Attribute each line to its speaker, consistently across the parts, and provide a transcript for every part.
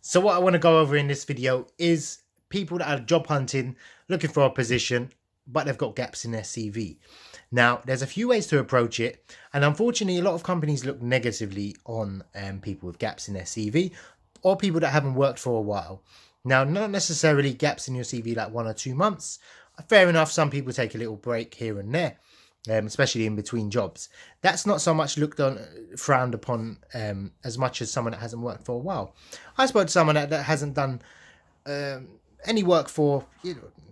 Speaker 1: So what I want to go over in this video is people that are job hunting, looking for a position, but they've got gaps in their CV. Now, there's a few ways to approach it, and unfortunately, a lot of companies look negatively on people with gaps in their CV or people that haven't worked for a while. Now, not necessarily gaps in your CV like 1 or 2 months. Fair enough, some people take a little break here and there, especially in between jobs. That's not so much looked on, frowned upon as much as someone that hasn't worked for a while. I spoke to someone that hasn't done any work for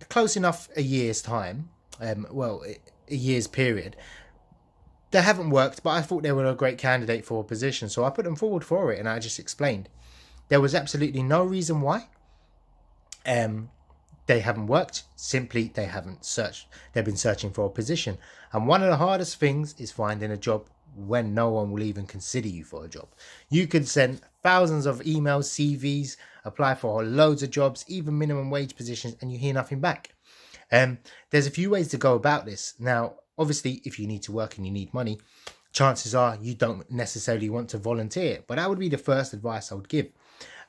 Speaker 1: close enough a year's time, a year's period. They haven't worked, but I thought they were a great candidate for a position, so I put them forward for it, and I just explained. There was absolutely no reason why. They haven't worked, simply they haven't searched. They've been searching for a position. And one of the hardest things is finding a job when no one will even consider you for a job. You could send thousands of emails, CVs, apply for loads of jobs, even minimum wage positions, and you hear nothing back. There's a few ways to go about this. Now, obviously, if you need to work and you need money, chances are you don't necessarily want to volunteer. But that would be the first advice I would give.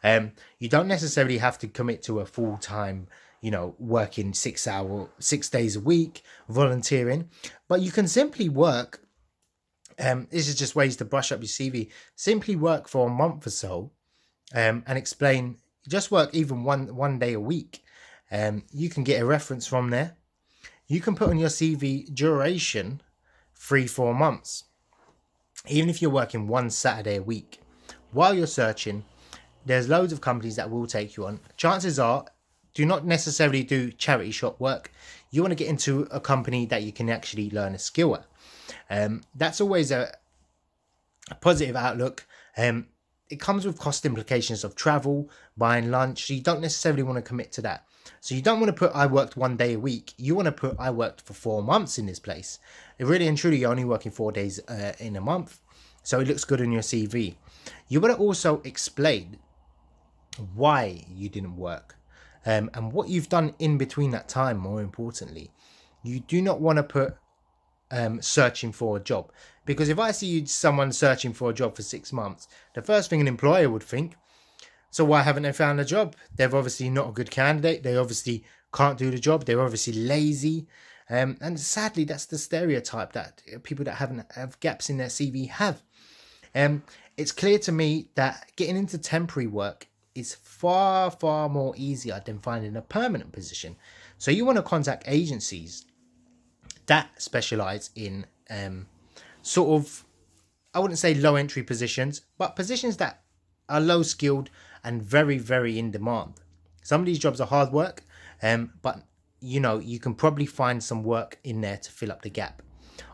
Speaker 1: You don't necessarily have to commit to a full-time, working 6 days a week, volunteering, but you can simply work. This is just ways to brush up your CV. Simply work for a month or so, and explain. Just work even one day a week. You can get a reference from there. You can put on your CV duration 3-4 months. Even if you're working one Saturday a week, while you're searching, there's loads of companies that will take you on. Chances are, do not necessarily do charity shop work. You want to get into a company that you can actually learn a skill at. That's always a positive outlook. It comes with cost implications of travel, buying lunch. So you don't necessarily want to commit to that. So you don't want to put I worked 1 day a week. You want to put I worked for 4 months in this place. Really and truly, you're only working 4 days in a month. So it looks good in your CV. You want to also explain why you didn't work. And what you've done in between that time. More importantly, you do not want to put searching for a job, because if I see someone searching for a job for 6 months, the first thing an employer would think, so why haven't they found a job? They're obviously not a good candidate. They obviously can't do the job. They're obviously lazy. And sadly, that's the stereotype that people that have gaps in their CV have. It's clear to me that getting into temporary work is far, far more easier than finding a permanent position. So you want to contact agencies that specialize in sort of, I wouldn't say low entry positions, but positions that are low skilled and very, very in demand. Some of these jobs are hard work, but you can probably find some work in there to fill up the gap.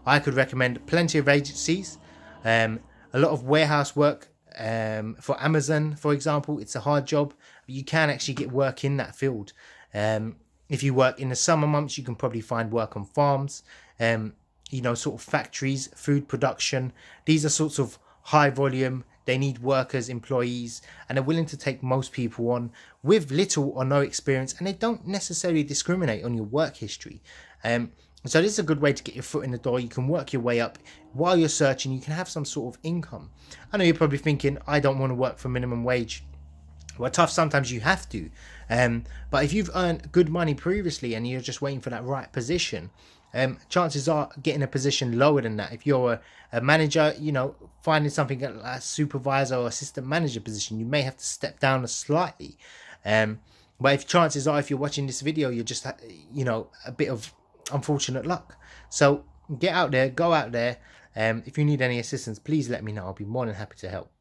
Speaker 1: I could recommend plenty of agencies, a lot of warehouse work. For Amazon, for example, it's a hard job, but you can actually get work in that field. If you work in the summer months, you can probably find work on farms, sort of factories, food production. These are sorts of high volume. They need workers, employees, and they're willing to take most people on with little or no experience, and they don't necessarily discriminate on your work history. So this is a good way to get your foot in the door. You can work your way up while you're searching. You can have some sort of income. I know you're probably thinking, I don't want to work for minimum wage. Well, tough, sometimes you have to. But if you've earned good money previously and you're just waiting for that right position, chances are getting a position lower than that. If you're a manager, finding something like a supervisor or assistant manager position, you may have to step down slightly. But chances are, if you're watching this video, you're just, a bit of unfortunate luck. So get out there, go out there. If you need any assistance, please let me know. I'll be more than happy to help.